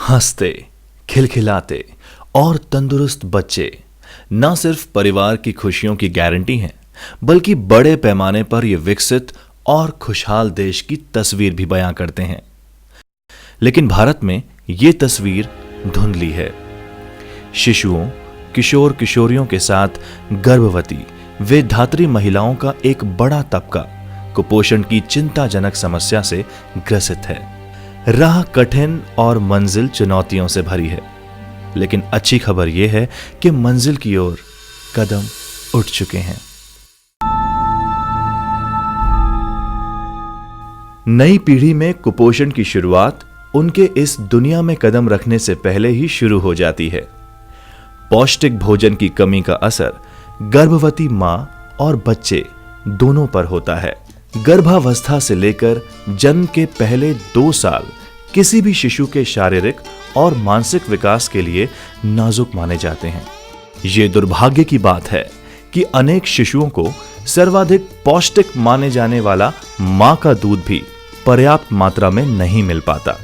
हंसते, खिलखिलाते और तंदुरुस्त बच्चे न सिर्फ परिवार की खुशियों की गारंटी हैं, बल्कि बड़े पैमाने पर ये विकसित और खुशहाल देश की तस्वीर भी बयां करते हैं। लेकिन भारत में ये तस्वीर धुंधली है। शिशुओं, किशोर किशोरियों के साथ गर्भवती वे धात्री महिलाओं का एक बड़ा तबका कुपोषण की चिंताजनक समस्या से ग्रसित है। राह कठिन और मंजिल चुनौतियों से भरी है, लेकिन अच्छी खबर यह है कि मंजिल की ओर कदम उठ चुके हैं। नई पीढ़ी में कुपोषण की शुरुआत उनके इस दुनिया में कदम रखने से पहले ही शुरू हो जाती है। पौष्टिक भोजन की कमी का असर गर्भवती मां और बच्चे दोनों पर होता है। गर्भावस्था से लेकर जन्म के पहले 2 साल किसी भी शिशु के शारीरिक और मानसिक विकास के लिए नाजुक माने जाते हैं। ये दुर्भाग्य की बात है कि अनेक शिशुओं को सर्वाधिक पौष्टिक माने जाने वाला मां का दूध भी पर्याप्त मात्रा में नहीं मिल पाता।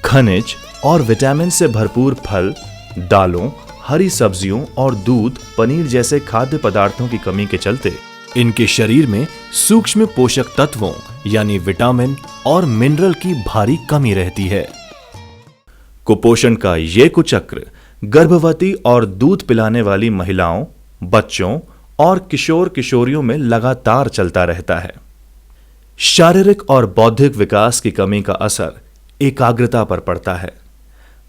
खनिज और विटामिन से भरपूर फल, दालों, हरी सब्जियों और दूध, पनीर जैसे खाद्य पदार्थों की कमी के चलते इनके शरीर में सूक्ष्म पोषक तत्वों यानी विटामिन और मिनरल की भारी कमी रहती है। कुपोषण का ये कुचक्र गर्भवती और दूध पिलाने वाली महिलाओं, बच्चों और किशोर किशोरियों में लगातार चलता रहता है। शारीरिक और बौद्धिक विकास की कमी का असर एकाग्रता पर पड़ता है।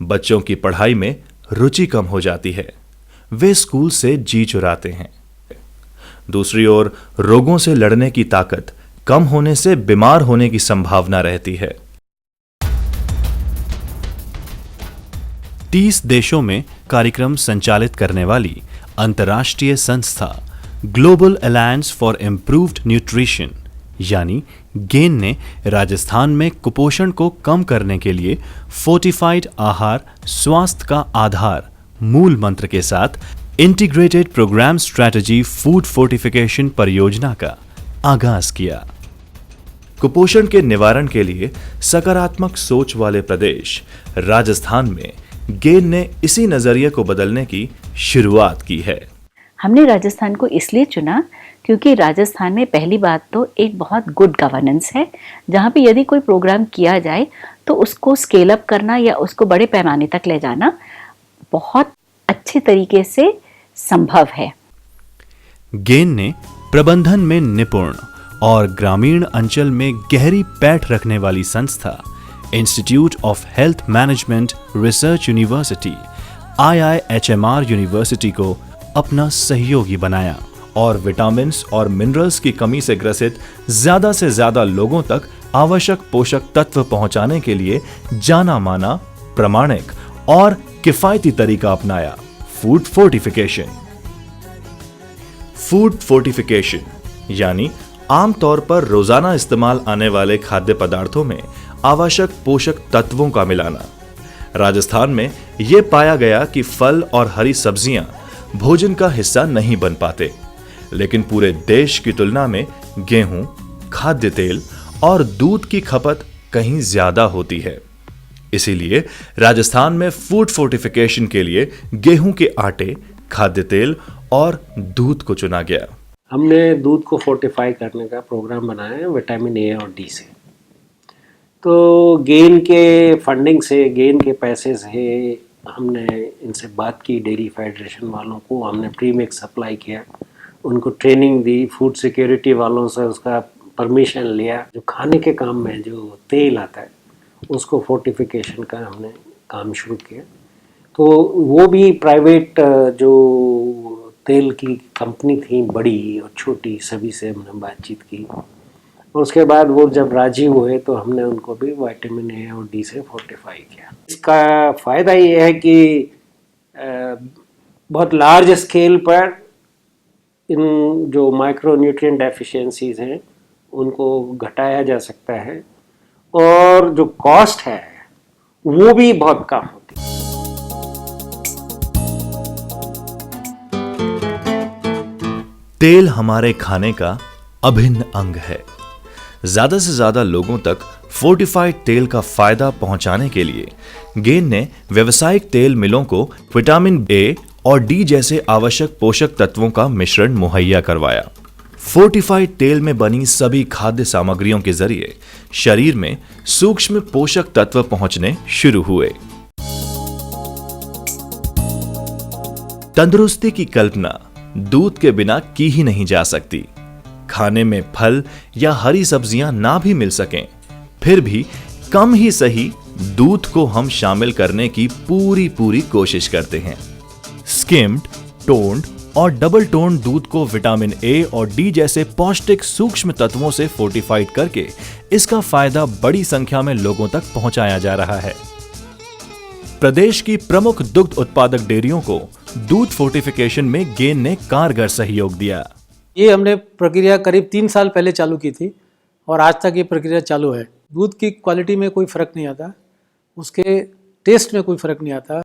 बच्चों की पढ़ाई में रुचि कम हो जाती है, वे स्कूल से जी चुराते हैं। दूसरी ओर रोगों से लड़ने की ताकत कम होने से बीमार होने की संभावना रहती है। 30 देशों में कार्यक्रम संचालित करने वाली अंतर्राष्ट्रीय संस्था global alliance for improved nutrition यानी गेन ने राजस्थान में कुपोषण को कम करने के लिए फोर्टिफाइड आहार स्वास्थ्य का आधार मूल मंत्र के साथ integrated programme strategy food fortification परियोजना का आगाज किया। कुपोषण के निवारण के लिए सकारात्मक सोच वाले प्रदेश राजस्थान में गेन ने इसी नजरिए को बदलने की शुरुआत की है। हमने राजस्थान को इसलिए चुना क्योंकि राजस्थान में पहली बात तो एक बहुत गुड गवर्नेंस है, जहाँ पे यदि कोई प्रोग्राम किया जाए तो उसको स्केल अप करना या उसको बड़े पैमाने तक ले जाना बहुत अच्छे तरीके से संभव है। गेन ने प्रबंधन में निपुण और ग्रामीण अंचल में गहरी पैठ रखने वाली संस्था institute of health management research university IIHMR university को अपना सहयोगी बनाया और विटामिन्स और मिनरल्स की कमी से ग्रसित ज्यादा से ज्यादा लोगों तक आवश्यक पोषक तत्व पहुंचाने के लिए जाना माना, प्रामाणिक और किफायती तरीका अपनाया, फूड फोर्टिफिकेशन। फूड फोर्टिफिकेशन यानी आमतौर पर रोजाना इस्तेमाल आने वाले खाद्य पदार्थों में आवश्यक पोषक तत्वों का मिलाना। राजस्थान में यह पाया गया कि फल और हरी सब्जियां भोजन का हिस्सा नहीं बन पाते, लेकिन पूरे देश की तुलना में गेहूं, खाद्य तेल और दूध की खपत कहीं ज्यादा होती है। इसीलिए राजस्थान में फूड फोर्टिफिकेशन के लिए गेहूं के आटे, खाद्य तेल और दूध को चुना गया। हमने दूध को फोर्टिफाई करने का प्रोग्राम बनाया है विटामिन ए और डी से। तो गेन के फंडिंग से, गेन के पैसे से हमने इनसे बात की, डेयरी फेडरेशन वालों को हमने प्री मिक्स सप्लाई किया, उनको ट्रेनिंग दी, फूड सिक्योरिटी वालों से उसका परमिशन लिया। जो खाने के काम में जो तेल आता है उसको फोर्टिफिकेशन का हमने काम शुरू किया। तो वो भी प्राइवेट जो तेल की कंपनी थी, बड़ी और छोटी, सभी से हमने बातचीत की और उसके बाद वो जब राजी हुए तो हमने उनको भी विटामिन ए और डी से फोर्टिफाई किया। इसका फ़ायदा ये है कि बहुत लार्ज स्केल पर इन जो माइक्रो न्यूट्रिएंट डेफिशिएंसीज हैं उनको घटाया जा सकता है और जो कॉस्ट है वो भी बहुत कम होती है। तेल हमारे खाने का अभिन्न अंग है। ज्यादा से ज्यादा लोगों तक फोर्टिफाइड तेल का फायदा पहुंचाने के लिए गेन ने व्यावसायिक तेल मिलों को विटामिन ए और डी जैसे आवश्यक पोषक तत्वों का मिश्रण मुहैया करवाया। फोर्टिफाइड तेल में बनी सभी खाद्य सामग्रियों के जरिए शरीर में सूक्ष्म पोषक तत्व पहुंचने शुरू हुए। तंदुरुस्ती की कल्पना दूध के बिना की ही नहीं जा सकती। खाने में फल या हरी सब्जियां ना भी मिल सकें, फिर भी कम ही सही दूध को हम शामिल करने की पूरी कोशिश करते हैं। स्किम्ड, टोन्ड और डबल टोन्ड दूध को विटामिन ए और डी जैसे पौष्टिक सूक्ष्म तत्वों से फोर्टिफाइड करके इसका फायदा बड़ी संख्या में लोगों तक पहुंचाया जा रहा है। प्रदेश की प्रमुख दुग्ध उत्पादक डेयरियों को दूध फोर्टिफिकेशन में गेन ने कारगर सहयोग दिया। ये हमने प्रक्रिया करीब 3 साल पहले चालू की थी और आज तक ये प्रक्रिया चालू है। दूध की क्वालिटी में कोई फ़र्क नहीं आता, उसके टेस्ट में कोई फ़र्क नहीं आता,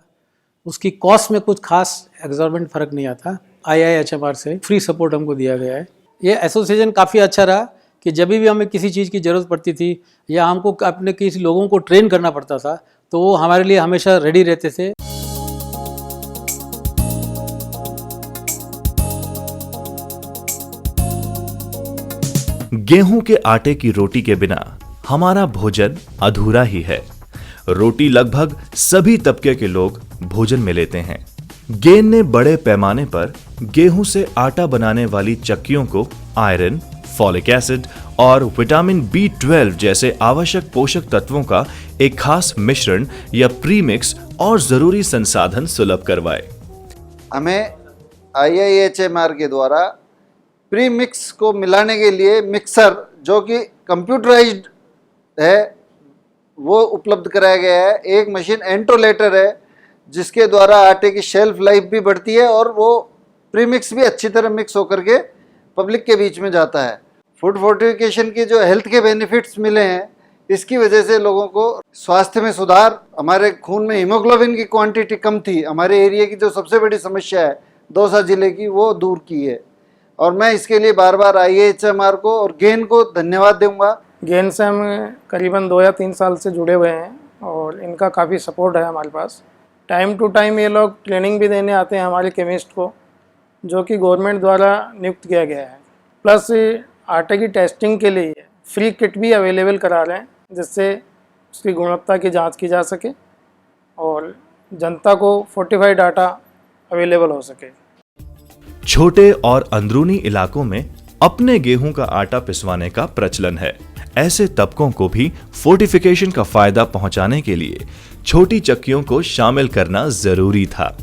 उसकी कॉस्ट में कुछ खास एग्जॉर्बेंट फ़र्क नहीं आता। IIHMR से फ्री सपोर्ट हमको दिया गया है। ये एसोसिएशन काफ़ी अच्छा रहा कि जब भी हमें किसी चीज़ की ज़रूरत पड़ती थी या हमको अपने किसी लोगों को ट्रेन करना पड़ता था तो वो हमारे लिए हमेशा रेडी रहते थे। गेहूं के आटे की रोटी के बिना हमारा भोजन अधूरा ही है। रोटी लगभग सभी तबके के लोग भोजन में लेते हैं। गेन ने बड़े पैमाने पर गेहूं से आटा बनाने वाली चक्कियों को आयरन, फॉलिक एसिड और विटामिन B12 जैसे आवश्यक पोषक तत्वों का एक खास मिश्रण या प्रीमिक्स और जरूरी संसाधन सुलभ करवाए। हमें IIHMR के द्वारा प्रीमिक्स को मिलाने के लिए मिक्सर जो कि कंप्यूटराइज्ड है वो उपलब्ध कराया गया है। एक मशीन एंट्रोलेटर है जिसके द्वारा आटे की शेल्फ लाइफ भी बढ़ती है और वो प्रीमिक्स भी अच्छी तरह मिक्स होकर के पब्लिक के बीच में जाता है। फूड फोर्टिफिकेशन की जो हेल्थ के बेनिफिट्स मिले हैं इसकी वजह से लोगों को स्वास्थ्य में सुधार, हमारे खून में हीमोग्लोबिन की क्वांटिटी कम थी, हमारे एरिया की जो सबसे बड़ी समस्या है दौसा जिले की वो दूर की है और मैं इसके लिए बार बार IIHMR को और गेन को धन्यवाद दूंगा। गेन से हम करीबन 2 या 3 साल से जुड़े हुए हैं और इनका काफ़ी सपोर्ट है हमारे पास। टाइम टू टाइम ये लोग ट्रेनिंग भी देने आते हैं हमारे केमिस्ट को, जो कि गवर्नमेंट द्वारा नियुक्त किया गया है। प्लस आटे की टेस्टिंग के लिए फ्री किट भी अवेलेबल करा रहे हैं जिससे उसकी गुणवत्ता की जांच की जा सके और जनता को फोर्टिफाइड आटा अवेलेबल हो सके। छोटे और अंदरूनी इलाकों में अपने गेहूं का आटा पिसवाने का प्रचलन है। ऐसे तबकों को भी फोर्टिफिकेशन का फायदा पहुंचाने के लिए छोटी चक्कियों को शामिल करना जरूरी था।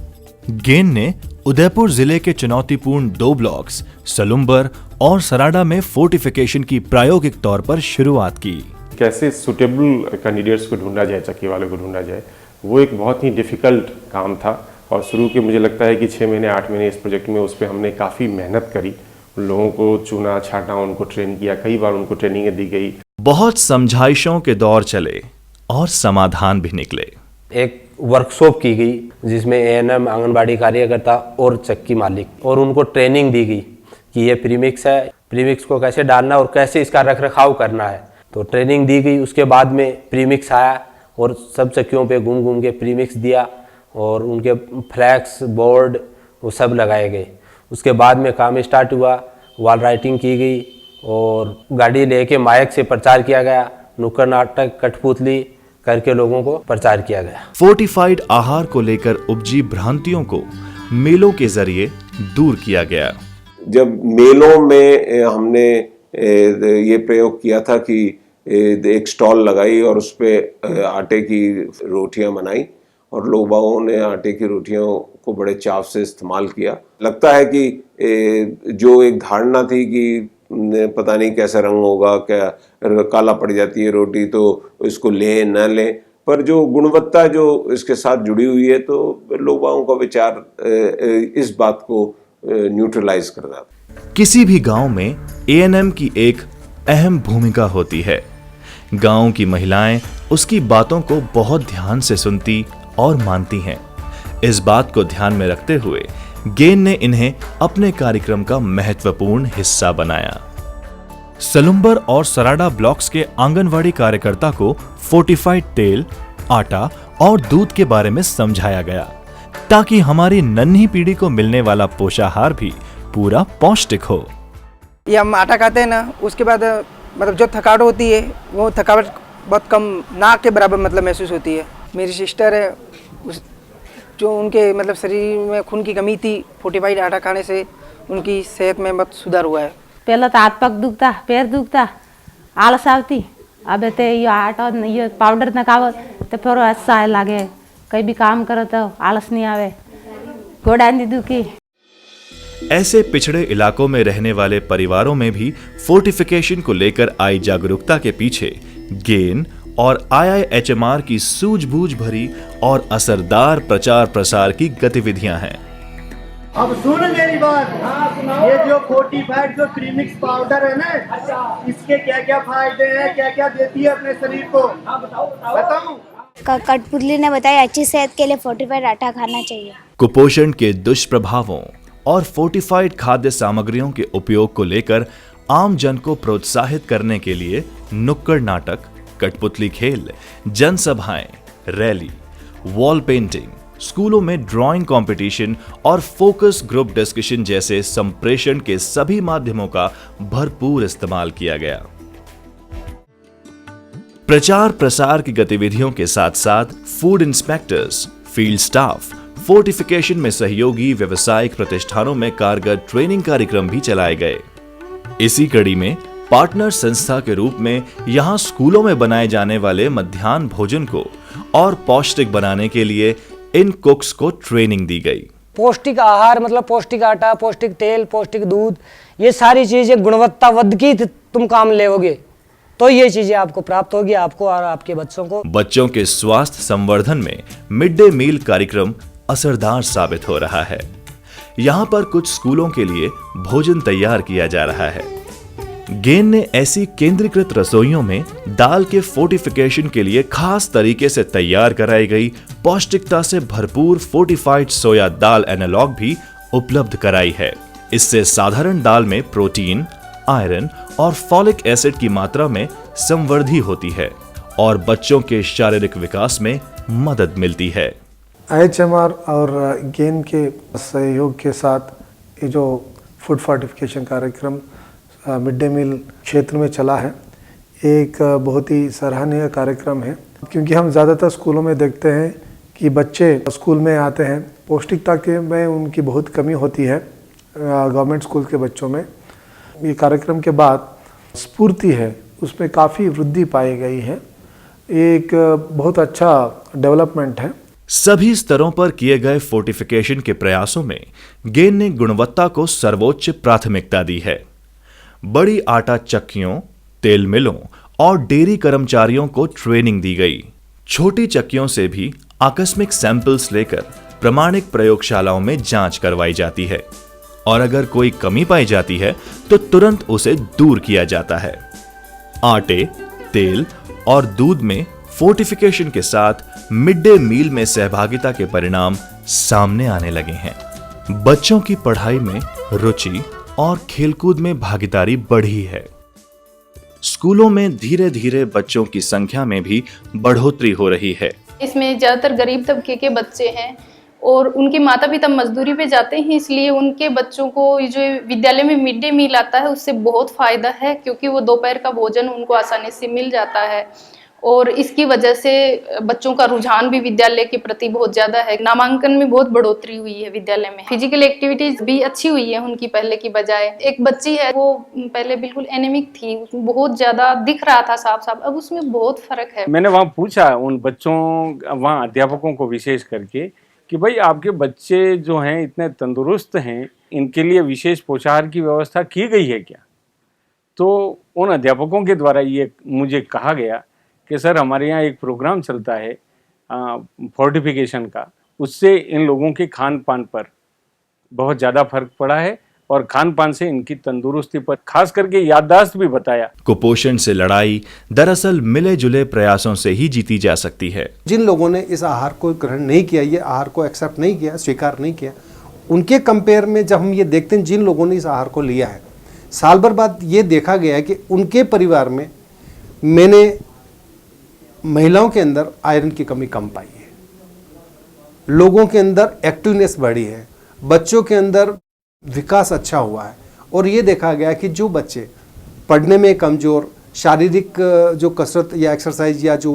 गेन ने उदयपुर जिले के चुनौतीपूर्ण 2 ब्लॉक्स सलुम्बर और सराडा में फोर्टिफिकेशन की प्रायोगिक तौर पर शुरुआत की। कैसे सुटेबल कैंडिडेट्स को ढूंढा जाए, चक्की वालों को ढूंढा जाए, वो एक बहुत ही डिफ़िकल्ट काम था और शुरू के मुझे लगता है कि 6 महीने 8 महीने इस प्रोजेक्ट में उस पर हमने काफ़ी मेहनत करी। लोगों को चुना, छाटा, उनको ट्रेन किया, कई बार उनको ट्रेनिंग दी गई। बहुत समझाइशों के दौर चले और समाधान भी निकले। एक वर्कशॉप की गई जिसमें ANM, आंगनबाड़ी कार्यकर्ता और चक्की मालिक और उनको ट्रेनिंग दी गई कि ये प्रीमिक्स है, प्रीमिक्स को कैसे डालना और कैसे इसका रखरखाव करना है। तो ट्रेनिंग दी गई। उसके बाद में प्रीमिक्स आया और सब चक्कियों पे घूम के प्रीमिक्स दिया और उनके फ्लैक्स, बोर्ड वो सब लगाए गए। उसके बाद में काम स्टार्ट हुआ, वॉल राइटिंग की गई और गाड़ी लेके माइक से प्रचार किया गया। नुक्कड़ नाटक, कठपुतली करके लोगों को प्रचार किया गया। फोर्टिफाइड आहार को लेकर उपजी भ्रांतियों को मेलों के जरिए दूर किया गया। जब मेलों में हमने ये प्रयोग किया था कि एक स्टॉल लगाई और उस पर आटे की रोटियां बनाई और लोग बागों ने आटे की रोटियों को बड़े चाव से इस्तेमाल किया। लगता है कि जो एक धारणा थी कि पता नहीं कैसा रंग होगा, क्या काला पड़ जाती है रोटी तो इसको लें न लें, पर जो गुणवत्ता जो इसके साथ जुड़ी हुई है तो लोग बागों का विचार इस बात को न्यूट्रलाइज कर देता है। किसी भी गांव में ANM की एक अहम भूमिका होती है। गांव की महिलाएं उसकी बातों को बहुत ध्यान से सुनती और मानती हैं। इस बात को ध्यान में रखते हुए गेन ने इन्हें अपने कार्यक्रम का महत्वपूर्ण हिस्सा बनाया। सलुम्बर और सराडा ब्लॉक्स के आंगनवाड़ी कार्यकर्ता को फोर्टिफाइड तेल, आटा और दूध के बारे में समझाया गया ताकि हमारी नन्ही पीढ़ी को मिलने वाला पोषाहार भी पूरा पौष्टिक हो। ये हम आटा खाते हैं ना, उसके बाद मतलब जो थकावट होती है वो थकावट बहुत कम, ना के बराबर मतलब महसूस होती है। मेरी सिस्टर है, जो उनके मतलब शरीर में खून की कमी थी, फोर्टिफाइड आटा खाने से उनकी सेहत में बहुत सुधार हुआ है। पहले तो हाथ पग दुखता, पैर दुखता, आलस आवती, अब तो ये आटा ये पाउडर न खाओ तो फिर अच्छा लगे, कहीं भी काम करो तो आलस नहीं आवे, गोड़ा नहीं दुखी। ऐसे पिछड़े इलाकों में रहने वाले परिवारों में भी फोर्टिफिकेशन को लेकर आई जागरूकता के पीछे गेन और IIHMR की सूझबूझ भरी और असरदार प्रचार प्रसार की गतिविधियां हैं। अब सुन मेरी बात, ये जो फोर्टिफाइड जो प्रीमिक्स पाउडर है ना, इसके क्या क्या फायदे हैं, क्या क्या देती है अपने शरीर को, बताऊं? कठपुतली ने बताया अच्छी सेहत के लिए फोर्टिफाइड आटा खाना चाहिए। कुपोषण के दुष्प्रभावों और फोर्टिफाइड खाद्य सामग्रियों के उपयोग को लेकर आम जन को प्रोत्साहित करने के लिए नुक्कड़ नाटक, कठपुतली खेल, जनसभाएं, रैली, वॉल पेंटिंग, स्कूलों में ड्राइंग कंपटीशन और फोकस ग्रुप डिस्कशन जैसे संप्रेषण के सभी माध्यमों का भरपूर इस्तेमाल किया गया। प्रचार प्रसार की गतिविधियों के साथ साथ food inspectors, field staff, fortification में सहयोगी व्यावसायिक प्रतिष्ठानों में कारगर ट्रेनिंग कार्यक्रम भी चलाए गए। इसी कड़ी में पार्टनर संस्था के रूप में यहां स्कूलों में बनाए जाने वाले मध्याह्न भोजन को और पौष्टिक बनाने के लिए इन कुक्स को ट्रेनिंग दी गई। पौष्टिक आहार मतलब पौष्टिक आटा, पौष्टिक तेल, पौष्टिक दूध, ये सारी चीजें गुणवत्तावद की तुम काम लेओगे तो ये चीजें आपको प्राप्त होगी, आपको और आपके बच्चों को। बच्चों के स्वास्थ्य संवर्धन में मिड डे मील कार्यक्रम असरदार साबित हो रहा है। यहाँ पर कुछ स्कूलों के लिए भोजन तैयार किया जा रहा है। गेन ने ऐसी केंद्रीकृत रसोइयों में दाल के फोर्टिफिकेशन के लिए खास तरीके से तैयार कराई गई पौष्टिकता से भरपूर फोर्टिफाइड सोया दाल एनालॉग भी उपलब्ध कराई है। इससे साधारण दाल में प्रोटीन, आयरन और फॉलिक एसिड की मात्रा में संवृद्धि होती है और बच्चों के शारीरिक विकास में मदद मिलती है। IHMR और गेन के सहयोग के साथ ये जो फूड फोर्टिफिकेशन कार्यक्रम मिड डे मील क्षेत्र में चला है, एक बहुत ही सराहनीय कार्यक्रम है, क्योंकि हम ज़्यादातर स्कूलों में देखते हैं कि बच्चे स्कूल में आते हैं, पौष्टिकता के में उनकी बहुत कमी होती है गवर्नमेंट स्कूल के बच्चों में। ये कार्यक्रम के बाद स्फूर्ति है, उसमें काफ़ी वृद्धि पाई गई है, एक बहुत अच्छा डेवलपमेंट है। सभी स्तरों पर किए गए फोर्टिफिकेशन के प्रयासों में गेन ने गुणवत्ता को सर्वोच्च प्राथमिकता दी है। बड़ी आटा चक्कियों, तेल मिलों और डेयरी कर्मचारियों को ट्रेनिंग दी गई। छोटी चक्कियों से भी आकस्मिक सैंपल्स लेकर प्रमाणिक प्रयोगशालाओं में जांच करवाई जाती है और अगर कोई कमी पाई जाती है तो तुरंत उसे दूर किया जाता है। आटे, तेल और दूध में फोर्टिफिकेशन के साथ मिड डे मील में सहभागिता के परिणाम सामने आने लगे हैं। बच्चों की पढ़ाई में रुचि और खेलकूद में भागीदारी बढ़ी है। स्कूलों में धीरे धीरे बच्चों की संख्या में भी बढ़ोतरी हो रही है। इसमें ज्यादातर गरीब तबके के बच्चे हैं और उनके माता पिता मजदूरी पे जाते हैं, इसलिए उनके बच्चों को जो विद्यालय में मिड डे मील आता है उससे बहुत फायदा है, क्योंकि वो दोपहर का भोजन उनको आसानी से मिल जाता है और इसकी वजह से बच्चों का रुझान भी विद्यालय के प्रति बहुत ज्यादा है। नामांकन में बहुत बढ़ोतरी हुई है विद्यालय में। फिजिकल एक्टिविटीज भी अच्छी हुई है उनकी पहले की बजाय। एक बच्ची है वो पहले बिल्कुल एनीमिक थी, बहुत ज्यादा दिख रहा था साफ साफ, अब उसमें बहुत फर्क है। मैंने वहाँ पूछा उन बच्चों, वहाँ अध्यापकों को विशेष करके, कि भाई आपके बच्चे जो हैं इतने तंदुरुस्त हैं, इनके लिए विशेष पोषाहार की व्यवस्था की गई है क्या? तो उन अध्यापकों के द्वारा ये मुझे कहा गया कि सर हमारे यहाँ एक प्रोग्राम चलता है फोर्टिफिकेशन का, उससे इन लोगों के खान पान पर बहुत ज़्यादा फर्क पड़ा है और खान पान से इनकी तंदुरुस्ती पर खास करके याददाश्त भी बताया। कुपोषण से लड़ाई दरअसल मिले जुले प्रयासों से ही जीती जा सकती है। जिन लोगों ने इस आहार को ग्रहण नहीं किया, ये आहार को एक्सेप्ट नहीं किया, स्वीकार नहीं किया, उनके कंपेयर में जब हम ये देखते हैं जिन लोगों ने इस आहार को लिया है, साल भर बाद ये देखा गया कि उनके परिवार में मैंने महिलाओं के अंदर आयरन की कमी कम पाई है, लोगों के अंदर एक्टिवनेस बढ़ी है, बच्चों के अंदर विकास अच्छा हुआ है। और ये देखा गया कि जो बच्चे पढ़ने में कमज़ोर, शारीरिक जो कसरत या एक्सरसाइज या जो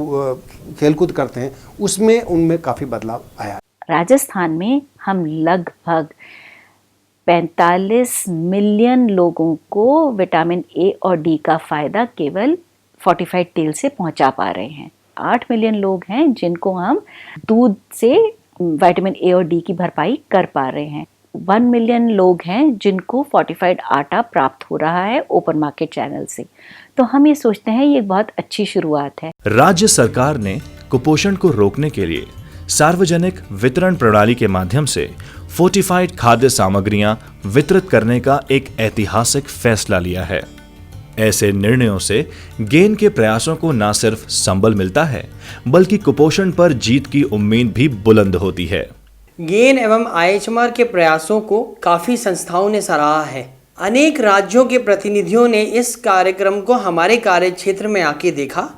खेलकूद करते हैं उसमें उनमें काफ़ी बदलाव आया। राजस्थान में हम लगभग 45 मिलियन लोगों को विटामिन ए और डी का फ़ायदा केवल फोर्टिफाइड तेल से पहुंचा पा रहे हैं। 8 मिलियन लोग हैं जिनको हम दूध से विटामिन ए और डी की भरपाई कर पा रहे हैं। 1 मिलियन लोग हैं जिनको फोर्टिफाइड आटा प्राप्त हो रहा है ओपन मार्केट चैनल से। तो हम ये सोचते हैं ये एक बहुत अच्छी शुरुआत है। राज्य सरकार ने कुपोषण को रोकने के लिए सार्वजनिक वितरण प्रणाली के माध्यम से फोर्टिफाइड खाद्य सामग्रियां वितरित करने का एक ऐतिहासिक फैसला लिया है। ऐसे निर्णयों से गेन के प्रयासों को न सिर्फ संबल मिलता है बल्कि कुपोषण पर जीत की उम्मीद भी बुलंद होती है। गेन एवं आईएचएमआर के प्रयासों को काफ़ी संस्थाओं ने सराहा है। अनेक राज्यों के प्रतिनिधियों ने इस कार्यक्रम को हमारे कार्य क्षेत्र में आके देखा।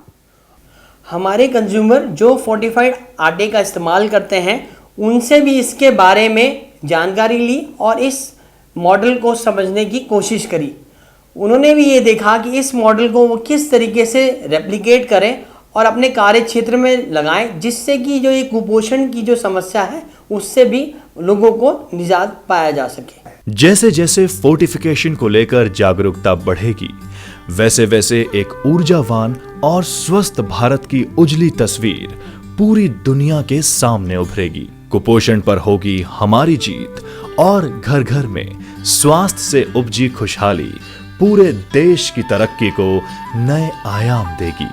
हमारे कंज्यूमर जो फोर्टिफाइड आटे का इस्तेमाल करते हैं उनसे भी इसके बारे में जानकारी ली और इस मॉडल को समझने की कोशिश करी। उन्होंने भी ये देखा कि इस मॉडल को वो किस तरीके से रेप्लिकेट करें और अपने कार्य क्षेत्र में लगाएं, जिससे कि जो ये कुपोषण की जो समस्या है उससे भी लोगों को निजात पाया जा सके। जैसे जैसे फोर्टिफिकेशन को लेकर जागरूकता बढ़ेगी वैसे वैसे एक ऊर्जावान और स्वस्थ भारत की उजली तस्वीर पूरी दुनिया के सामने उभरेगी। कुपोषण पर होगी हमारी जीत और घर घर में स्वास्थ्य से उपजी खुशहाली पूरे देश की तरक्की को नए आयाम देगी।